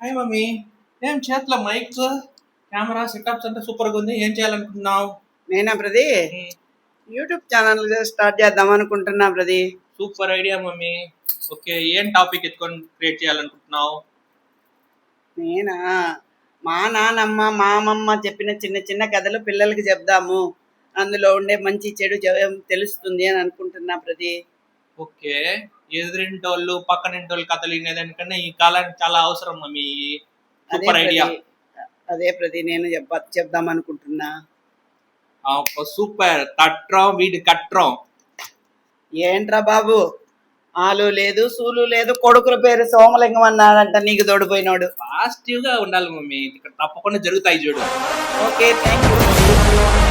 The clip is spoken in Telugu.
Hi mummy. ఏం చేతిలో మైక్, కెమెరా సెటప్స్ అంతా సూపర్గా ఉంది. ఏం చేయాలనుకుంటున్నావు? నేనా ప్రది యూట్యూబ్ ఛానల్ స్టార్ట్ చేద్దాం అనుకుంటున్నా ప్రది. Super idea mummy. ఓకే, ఏం టాపిక్ ఎత్తుకొని క్రియేట్ చేయాలనుకుంటున్నావు? నేనా మా నానమ్మ మా అమ్మమ్మ చెప్పిన చిన్న చిన్న కథలు పిల్లలకి చెప్దాము, అందులో ఉండే మంచి చెడు తెలుస్తుంది అని అనుకుంటున్నా ప్రది. ఓకే, ఎదురింటోళ్ళు పక్కనింటోళ్ళు కథలు వినేదానికన్నా ఈ కాలానికి చాలా అవసరం మమ్మీ. అదే సూపర్ ఐడియా. ప్రది అదే ప్రది నేను చెప్దాం అనుకుంటున్నా. సూపర్. కట్రం వీడి కట్రం. ఏంట్రా బాబు, ఆలు లేదు సూలు లేదు, కొడుకుల పేరు సోమలింగం అన్నాడంట నీకు తోడిపోయినోడు. పాజిటివ్ గా ఉండాలి మమ్మీ, ఇక్కడ తప్పకుండా జరుగుతాయి చూడు. Okay, thank you.